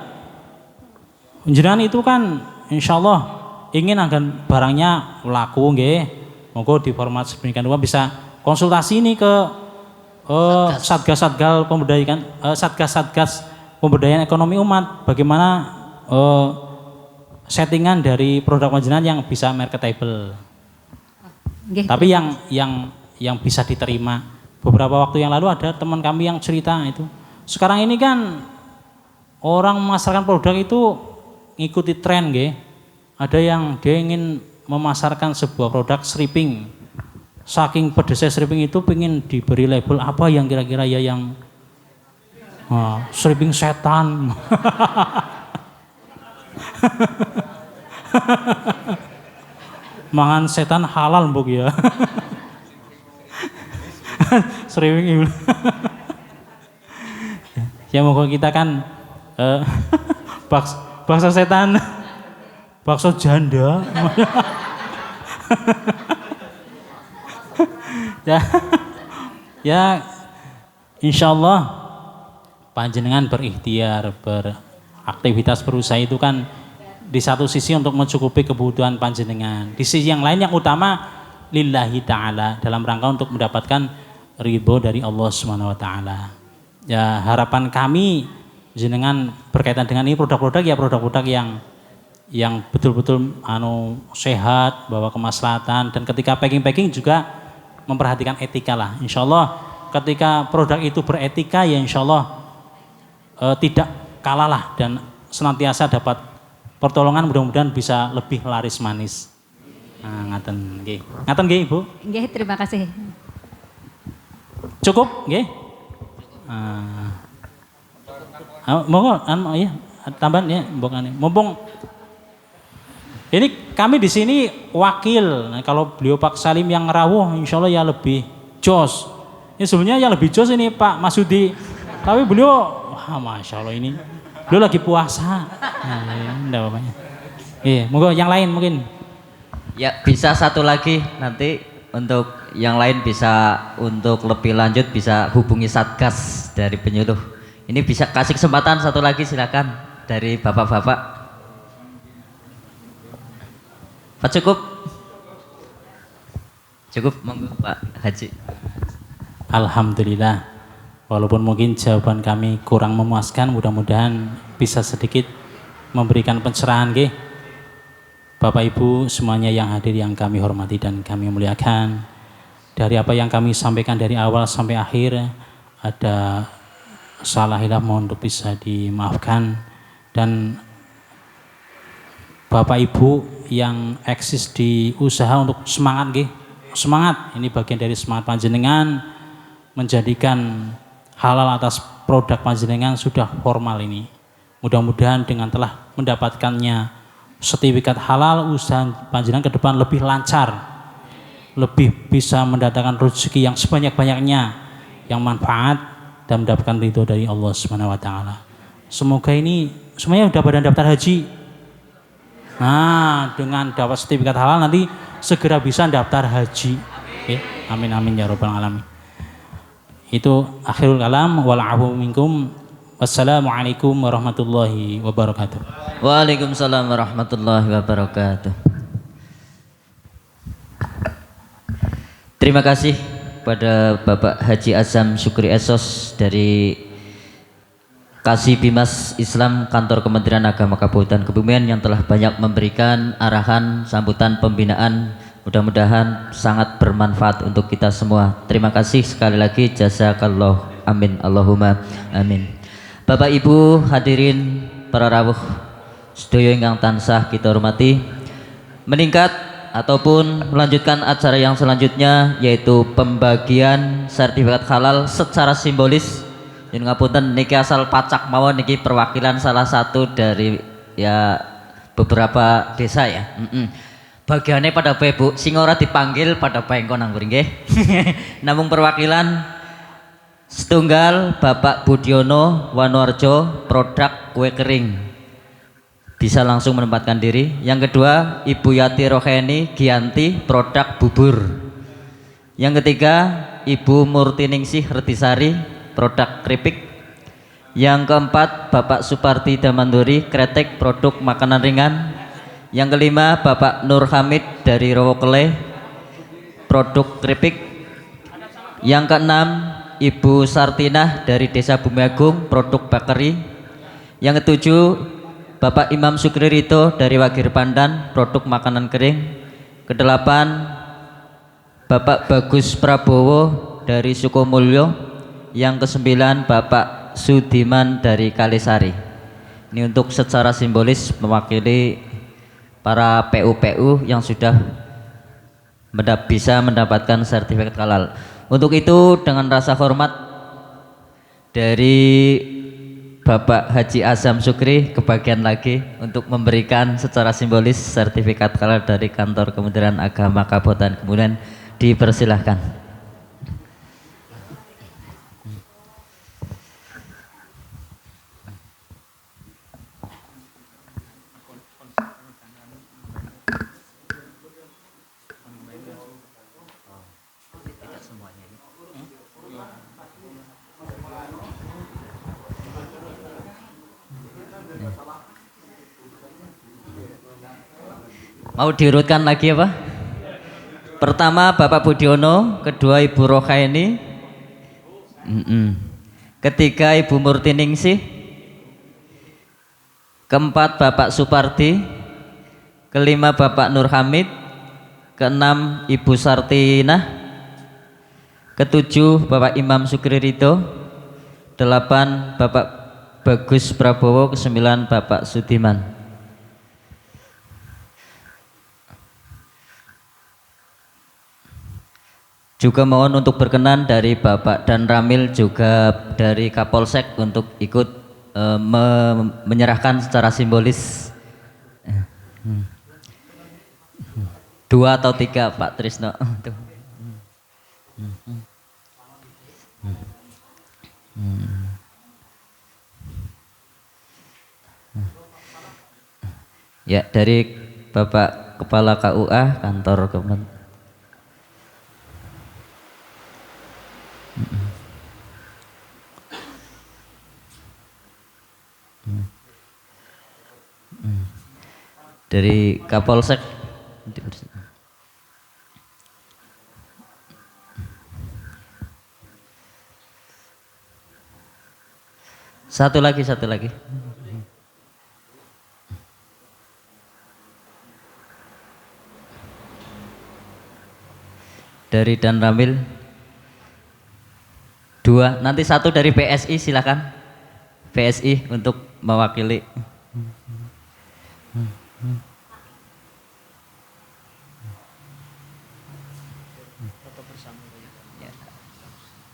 Speaker 1: panjenengan itu kan insya Allah ingin agar barangnya laku nggih. Monggo di format sedemikian rupa bisa konsultasi ini ke satgas-satgas pemberdayaan ekonomi umat, bagaimana settingan dari produk panjenengan yang bisa marketable. Tapi yang bisa diterima. Beberapa waktu yang lalu ada teman kami yang cerita itu. Sekarang ini kan orang memasarkan produk itu ngikuti tren nggih. Ada yang dia ingin memasarkan sebuah produk stripping. Saking pedesnya stripping itu pengen diberi label apa yang kira-kira ya yang stripping setan. Mangan setan halal mbok ya. Stripping itu. Ya monggo kita kan bakso setan, bakso janda. Ya insya Allah panjenengan berikhtiar beraktivitas berusaha itu kan di satu sisi untuk mencukupi kebutuhan panjenengan, di sisi yang lain yang utama lillahi ta'ala dalam rangka untuk mendapatkan ridho dari Allah Subhanahu wa ta'ala. Ya harapan kami jenengan berkaitan dengan ini produk-produk ya produk-produk yang betul-betul sehat, bawa kemaslahatan, dan ketika packing juga memperhatikan etika lah. Insya Allah ketika produk itu beretika ya insya Allah tidak kalah lah dan senantiasa dapat pertolongan, mudah-mudahan bisa lebih laris manis. Nah, ngaten nggih. Ngaten nggih Ibu?
Speaker 4: Nggih, terima kasih.
Speaker 1: Cukup nggih? Monggo ya tambahan ya mbokane. Mumpung ini kami di sini wakil. Nah, kalau beliau Pak Salim yang rawuh, insya Allah ya lebih jos. Ini sebenarnya yang lebih jos ini Pak Masudi. Tapi beliau, masya Allah ini, beliau lagi puasa. Nah, enggak apa-apanya. Iya, monggo yang lain mungkin.
Speaker 2: ya bisa satu lagi nanti untuk yang lain bisa untuk lebih lanjut bisa hubungi Satgas dari penyuluh. Ini bisa kasih kesempatan satu lagi silakan dari bapak-bapak. Pak cukup monggo Pak Haji.
Speaker 1: Alhamdulillah, walaupun mungkin jawaban kami kurang memuaskan, mudah-mudahan bisa sedikit memberikan pencerahan nggih. Bapak Ibu semuanya yang hadir yang kami hormati dan kami muliakan, dari apa yang kami sampaikan dari awal sampai akhir ada salah hilaf mohon untuk bisa dimaafkan. Dan Bapak Ibu yang eksis di usaha untuk semangat nggih. Semangat, ini bagian dari semangat panjenengan menjadikan halal atas produk panjenengan sudah formal ini. Mudah-mudahan dengan telah mendapatkannya sertifikat halal, usaha panjenengan ke depan lebih lancar, lebih bisa mendatangkan rezeki yang sebanyak-banyaknya, yang manfaat dan mendapatkan ridho dari Allah Subhanahu wa taala. Semoga ini semuanya udah pada daftar haji. Nah, dengan dapat sertifikat halal nanti segera bisa daftar haji. Oke, amin amin ya rabbal alamin. Itu akhirul kalam wal afu minkum. Wassalamualaikum warahmatullahi wabarakatuh.
Speaker 2: Waalaikumsalam warahmatullahi wabarakatuh. Terima kasih pada Bapak Haji Azam Syukri Esos dari Kasih Bimas Islam Kantor Kementerian Agama Kabupaten Kebumen yang telah banyak memberikan arahan, sambutan, pembinaan. Mudah-mudahan sangat bermanfaat untuk kita semua. Terima kasih sekali lagi, jazakallah, amin, Allahumma amin. Bapak Ibu hadirin para rawuh sedaya ingkang tansah kita hormati, meningkat ataupun melanjutkan acara yang selanjutnya yaitu pembagian sertifikat halal secara simbolis. Yen ngapunten niki asal pacak mawon, niki perwakilan salah satu dari ya beberapa desa ya. Bagiannya pada bae Bu, sing ora dipanggil pada pengko nang mriki nggih. Namung perwakilan setunggal Bapak Budiono Wanuarjo, produk kue kering. Bisa langsung menempatkan diri. Yang kedua Ibu Yati Roheni Gianti, produk bubur. Yang ketiga Ibu Murtiningsih Retisari, produk keripik. Yang keempat Bapak Suparti Damanduri Kretek, produk makanan ringan. Yang kelima Bapak Nur Hamid dari Rowokele, produk keripik. Yang keenam Ibu Sartinah dari Desa Bumiagung, produk bakeri. Yang ketujuh Bapak Imam Sukri Rito dari Wagir Pandan, produk makanan kering. Kedelapan Bapak Bagus Prabowo dari Sukomulyo. Yang kesembilan Bapak Sudiman dari Kalisari. Ini untuk secara simbolis mewakili para PU-PU yang sudah bisa mendapatkan sertifikat halal. Untuk itu dengan rasa hormat dari Bapak Haji Azam Syukri kebagian lagi untuk memberikan secara simbolis sertifikat halal dari Kantor Kementerian Agama Kabupaten Kebumen. Dipersilahkan. Mau diurutkan lagi apa? Pertama Bapak Budiono, kedua Ibu Rohaini, ketiga Ibu Murtiningsih, keempat Bapak Supardi, kelima Bapak Nur Hamid, keenam Ibu Sartinah, ketujuh Bapak Imam Sukri Ridho, delapan Bapak Bagus Prabowo, kesembilan Bapak Sudiman. Juga mohon untuk berkenan dari Bapak Dan Ramil juga dari Kapolsek untuk ikut menyerahkan secara simbolis 2 atau 3 Pak Trisno. Ya, dari Bapak Kepala KUA Kantor Kementerian. Dari Kapolsek. Satu lagi. Dari Dan Ramil 2, nanti 1 dari PSI, silakan PSI untuk mewakili.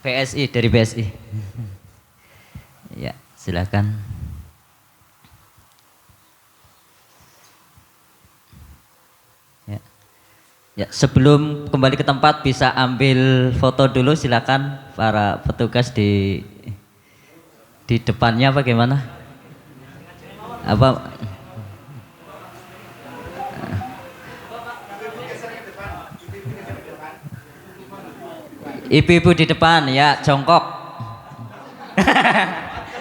Speaker 2: PSI dari PSI. Ya, silakan. Ya, sebelum kembali ke tempat bisa ambil foto dulu, silakan para petugas di Di depannya apa gimana? Apa? Ibu-ibu di depan ya, jongkok.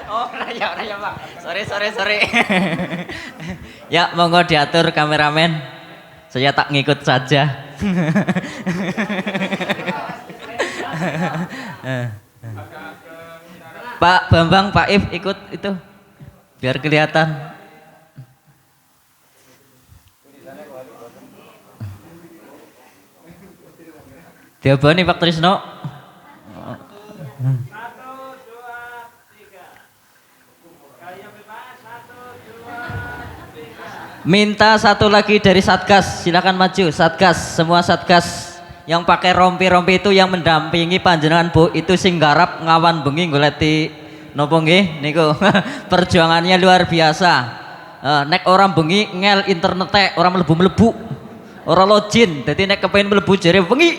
Speaker 2: Oh, raya Pak. Sorry. Ya, monggo diatur kameramen. Saya tak ngikut saja. Pak Bambang, Pak If ikut itu biar kelihatan. Diabani Pak Trisno. Minta satu lagi dari Satgas, silakan maju Satgas, semua Satgas yang pakai rompi-rompi itu yang mendampingi panjenengan Bu, itu sing garap ngawan bengi goleti nopo nggih niku. Perjuangannya luar biasa. Nek orang bengi ngel internete orang mlebu-mlebu. Ora login, dadi nek kepengin mlebu jare bengi.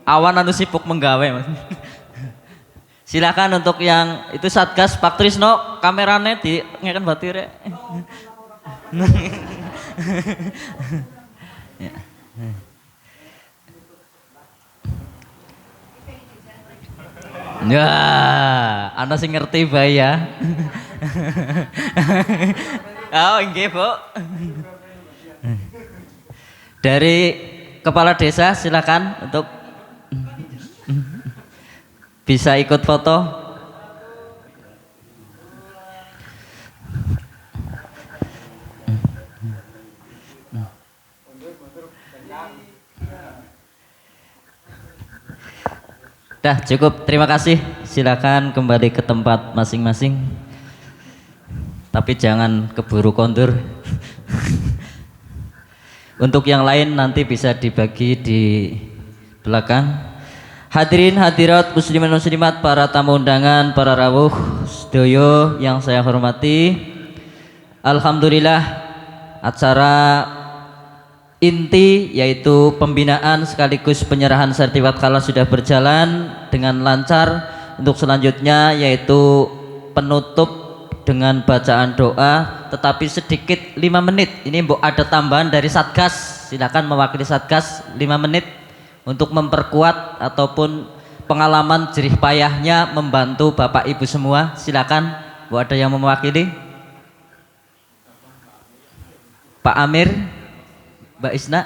Speaker 2: Awan anu sibuk menggawe, Mas. Silakan untuk yang itu Satgas Pak Trisno, kamerane di ngeken batire. Ya, ana sing ngerti bae ya. Oh, nggih, Bu. Dari kepala desa silakan untuk bisa ikut foto. Dah cukup, terima kasih. Silakan kembali ke tempat masing-masing. Tapi jangan keburu kondur. Untuk yang lain nanti bisa dibagi di belakang. Hadirin hadirat muslimin muslimat, para tamu undangan, para rawuh sedoyo yang saya hormati. Alhamdulillah acara inti yaitu pembinaan sekaligus penyerahan sertifikat halal sudah berjalan dengan lancar. Untuk selanjutnya yaitu penutup dengan bacaan doa, tetapi sedikit 5 menit. Ini mbok ada tambahan dari Satgas, silakan mewakili Satgas 5 menit untuk memperkuat ataupun pengalaman jerih payahnya membantu Bapak Ibu semua. Silakan, mbok ada yang mewakili? Pak Amir, Mbak Isna,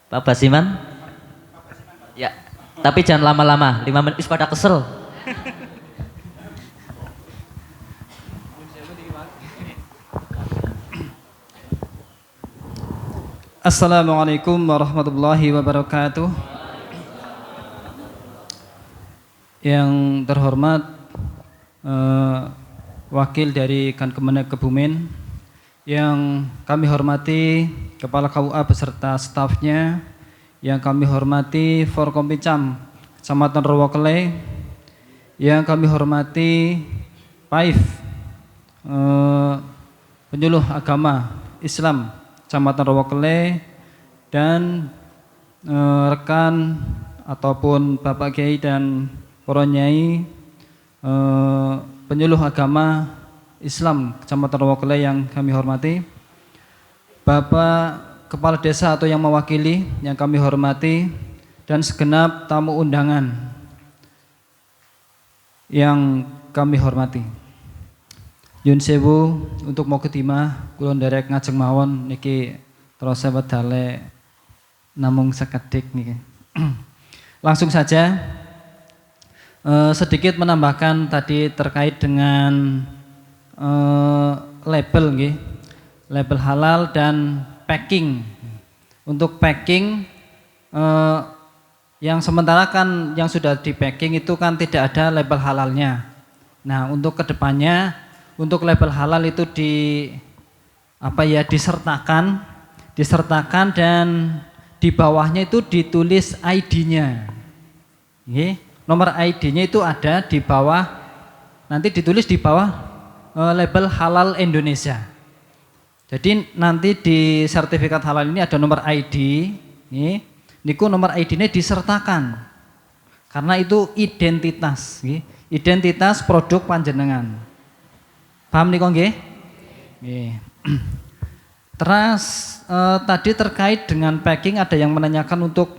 Speaker 2: Pak Basiman. Ya, tapi jangan lama-lama, 5 menit wis pada kesel.
Speaker 5: Assalamualaikum warahmatullahi wabarakatuh. Yang terhormat wakil dari Kemenag Kebumen, yang kami hormati Kepala KUA beserta stafnya, yang kami hormati Forkompicam Kecamatan Rowokele, yang kami hormati PAIF penyuluh agama Islam Kecamatan Rowokele, dan rekan ataupun Bapak Kiai dan para nyai penyuluh agama Islam Kecamatan Rowokele yang kami hormati, Bapak Kepala Desa atau yang mewakili yang kami hormati, dan segenap tamu undangan yang kami hormati. Yun sewu untuk mau ketimah kulon derek ngajeng mawon niki terus wedale namung sekedik niki. Langsung saja sedikit menambahkan tadi terkait dengan label nggih. Label halal dan packing. Untuk packing yang sementara kan yang sudah di packing itu kan tidak ada label halalnya. Nah, untuk kedepannya untuk label halal itu disertakan dan di bawahnya itu ditulis ID-nya. Nomor ID-nya itu ada di bawah, nanti ditulis di bawah label halal Indonesia. Jadi nanti di sertifikat halal ini ada nomor ID, niku nomor ID-nya disertakan. Karena itu identitas, identitas produk panjenengan. Paham nih nggih? Nggih. Terus tadi terkait dengan packing ada yang menanyakan untuk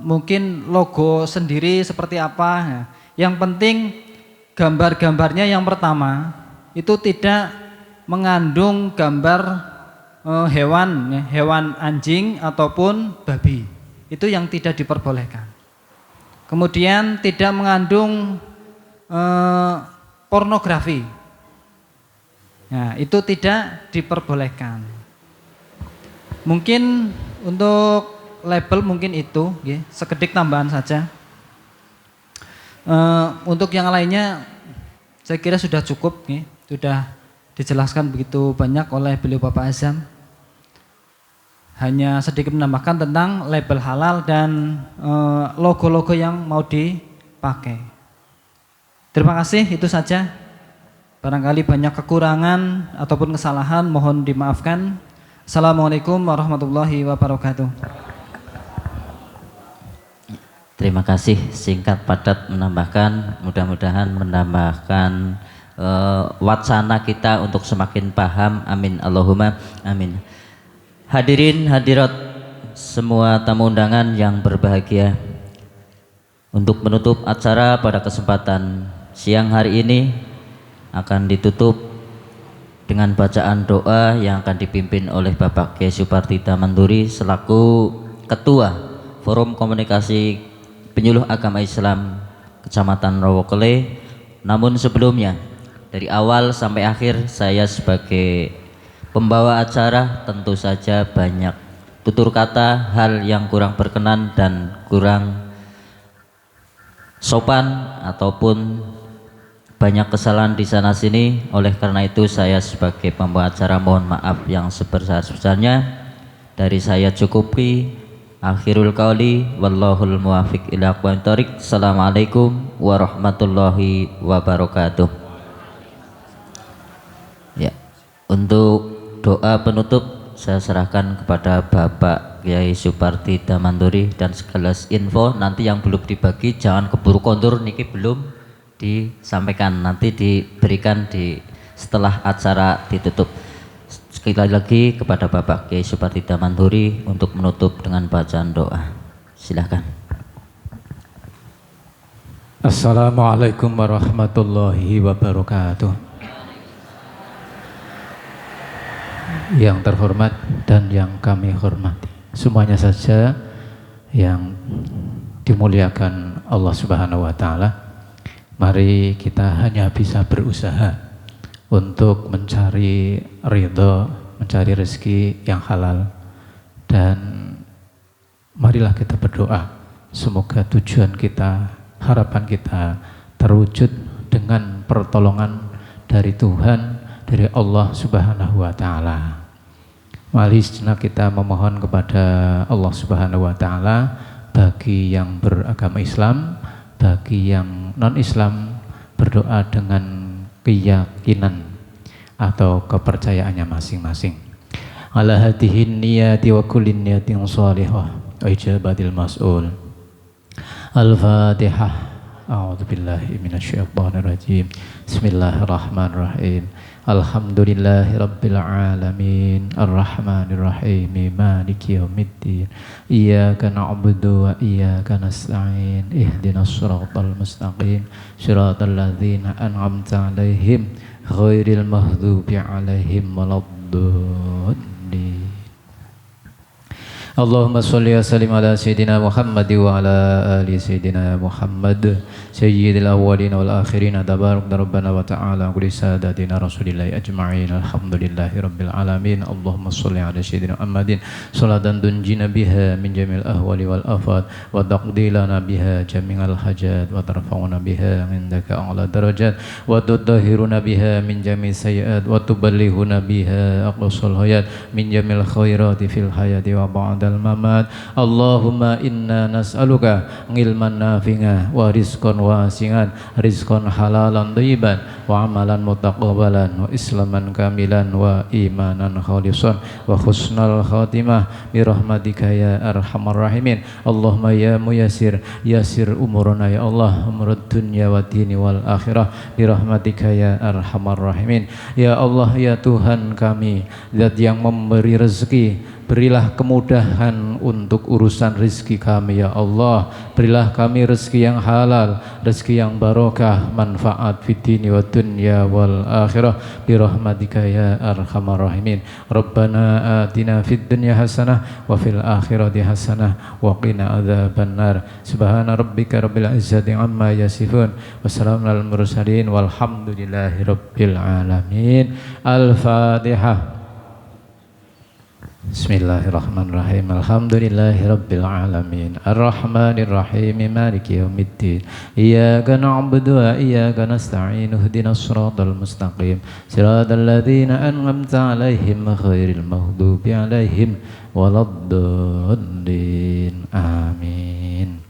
Speaker 5: mungkin logo sendiri seperti apa. Nah, yang penting gambar-gambarnya yang pertama itu tidak mengandung gambar hewan, ya, hewan anjing ataupun babi. Itu yang tidak diperbolehkan. Kemudian tidak mengandung pornografi. Nah, itu tidak diperbolehkan. Mungkin untuk label mungkin itu, ya, sekedik tambahan saja. Untuk yang lainnya saya kira sudah cukup, ya, sudah dijelaskan begitu banyak oleh beliau Bapak Azam. Hanya sedikit menambahkan tentang label halal dan logo-logo yang mau dipakai. Terima kasih, itu saja. Barangkali banyak kekurangan ataupun kesalahan mohon dimaafkan. Assalamualaikum warahmatullahi wabarakatuh.
Speaker 2: Terima kasih, singkat padat menambahkan, mudah-mudahan menambahkan wacana kita untuk semakin paham. Amin Allahumma amin. Hadirin hadirat semua tamu undangan yang berbahagia, untuk menutup acara pada kesempatan siang hari ini akan ditutup dengan bacaan doa yang akan dipimpin oleh Bapak Kiai Suparti Damanduri selaku Ketua Forum Komunikasi Penyuluh Agama Islam Kecamatan Rowokele. Namun sebelumnya, dari awal sampai akhir saya sebagai pembawa acara tentu saja banyak tutur kata, hal yang kurang berkenan dan kurang sopan ataupun banyak kesalahan di sana sini. Oleh karena itu saya sebagai pembawa acara mohon maaf yang sebesar-besarnya. Dari saya cukupi. Akhirul qauli wallahul muwafiq ila aqwamit thoriq. Assalamualaikum warahmatullahi wabarakatuh. Ya, untuk doa penutup saya serahkan kepada Bapak Kiai Suparti Damanduri dan segala info nanti yang belum dibagi jangan keburu kondur niki belum disampaikan, nanti diberikan di setelah acara ditutup. Sekali lagi kepada Bapak Kiai Suparti Damanduri untuk menutup dengan bacaan doa. Silakan.
Speaker 6: Assalamualaikum warahmatullahi wabarakatuh. Yang terhormat dan yang kami hormati, semuanya saja yang dimuliakan Allah Subhanahu wa taala. Mari kita hanya bisa berusaha untuk mencari ridho, mencari rezeki yang halal, dan marilah kita berdoa semoga tujuan kita, harapan kita terwujud dengan pertolongan dari Tuhan, dari Allah Subhanahu wa taala. Mari sejenak kita memohon kepada Allah Subhanahu wa taala bagi yang beragama Islam, bagi yang non-Islam berdoa dengan keyakinan atau kepercayaannya masing-masing. Ala hatihin niyati wa kullin niyatin salihah wa ijabatil mas'ul. Al-Fatihah. A'udzu billahi minasyaitonir rajim. Bismillahirrahmanirrahim. Alhamdulillahi rabbil alamin. Arrahmanir rahim. Maliki yaumiddin. Iyyaka na'budu wa iyyaka nasta'in. Ihdinas siratal mustaqim. Shiratal ladzina an'amta 'alaihim ghairil maghdubi 'alaihim waladdallin. Allahumma sholli wa sallim ala sayyidina Muhammad wa ala ali sayyidina Muhammad sayyidil awwalin wal akhirin. Tabarak rabbana wa ta'ala kulli sadatina rasulillahi ajma'in. Alhamdulillahi rabbil alamin. Allahumma sholli ala sayyidina Muhammadin salatan tunjina biha min jamil ahwali wal afat wa taqdilana biha jami'al hajat wa tarfa'una biha indaka a'la darajat wa tutahhiruna biha min jami' sayyi'at wa tuballighuna biha aqsal hayat min jamil khairati fil hayati wa ba'da ba'dal mamat. Allahumma inna nas'aluka ilman nafi'an wa rizqan wasi'an, rizqan halalan thayyiban wa amalan mutaqabbalan wa islaman kamilan wa imanan khalisan wa husnal khatimah bi rahmatika ya arhamar rahimin. Allahumma ya muyassir yassir umurana ya Allah, umurud dunya wa dini wal akhirah bi rahmatika ya arhamar rahimin. Ya Allah ya Tuhan kami, Zat yang memberi rezeki, berilah kemudahan untuk urusan rezeki kami ya Allah. Berilah kami rezeki yang halal, rezeki yang barokah, manfaat fid dini wa dunya wal akhirah bi rahmatika ya arhamar rahimin. Rabbana atina fid dunya hasanah wa fil akhirati hasanah wa qina adzabannar. Subhana rabbika rabbil izzati amma yasifun wa salamun alal mursalin walhamdulillahi rabbil alamin. Al-Fatihah. Bismillahirrahmanirrahim. Alhamdulillahi rabbil alamin. Ar-Rahmanir Rahim. Maliki yaumiddin. Iyyaka na'budu wa iyyaka nasta'in. Ihdinas siratal mustaqim. Siratal ladzina an'amta 'alaihim ghairil maghdubi 'alaihim waladdallin. Amin.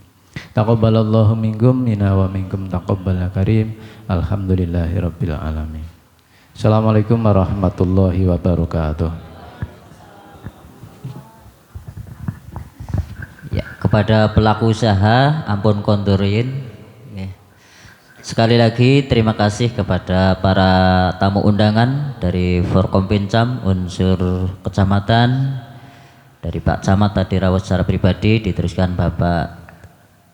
Speaker 6: Taqabbalallahu minkum minna wa minkum taqabbal karim. Alhamdulillahi rabbil alamin. Assalamualaikum warahmatullahi wabarakatuh.
Speaker 2: Kepada pelaku usaha ampun kondorin. Sekali lagi terima kasih kepada para tamu undangan dari Forkompinjam unsur kecamatan, dari Pak Camat tadi rawat secara pribadi, diteruskan Bapak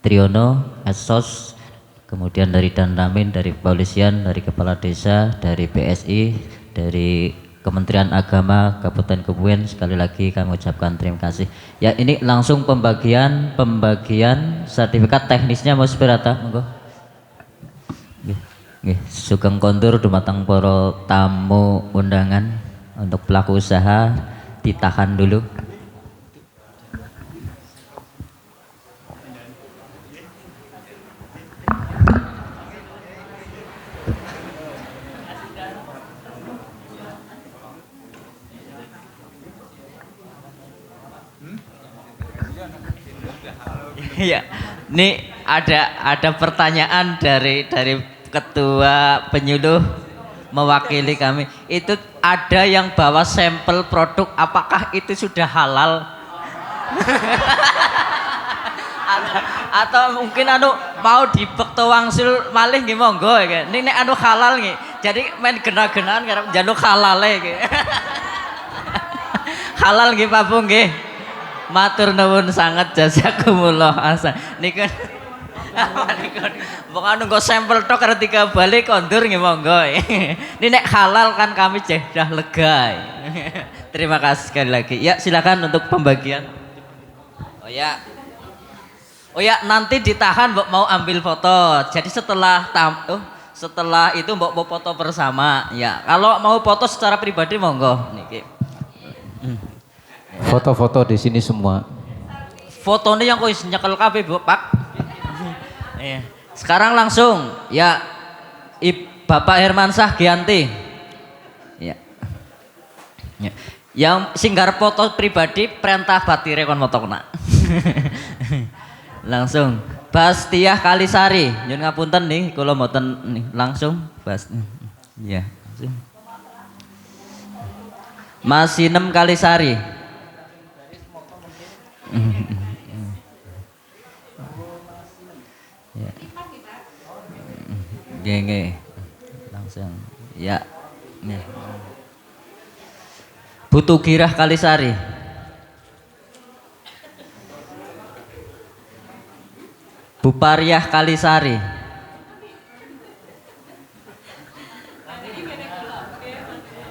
Speaker 2: Triyono Esos, kemudian dari Danramin, dari kepolisian, dari kepala desa, dari BSI, dari Kementerian Agama Kabupaten Kebumen. Sekali lagi kami ucapkan terima kasih. Ya, ini langsung pembagian sertifikat teknisnya Mas Pirata, monggo. Nggih, sugeng kondur dumateng para tamu undangan. Untuk pelaku usaha ditahan dulu. Ya, ini ada pertanyaan dari ketua penyuluh mewakili kami. Itu ada yang bawa sampel produk, apakah itu sudah halal? Atau mungkin mau dibekto wangsul malih nggih monggo nggih. Ini nek halal nggih. Jadi main gena-genaan karo njaluk halale nggih. Halal nggih Pak Bu nggih. Matur nuwun sangat, jazakumullah hasan. Niku bukan nunggu sampel tok ketika balik kondur nggih monggo. Ini nek halal kan kami sudah lega. Terima kasih sekali lagi. Ya, silakan untuk pembagian. Oh ya, nanti ditahan Mbok mau ambil foto. Jadi setelah itu Mbok mau foto bersama. Ya, kalau mau foto secara pribadi monggo niki.
Speaker 6: Foto-foto di sini semua.
Speaker 2: Fotonya yang kok nyekel kabeh, Bu, Pak. Iya. Sekarang langsung ya Bapak Hermansah Gianti. Ya. Ya. Yang singgar foto pribadi perintah batire kon motokna. Langsung Bastiah Kalisari. Nyun ngapunten nih kula mboten nih langsung Bas. Ya, langsung. Masinem Kalisari. Ya. Genge langsung ya nih. Butuh Girah Kalisari. Bupariah Kalisari.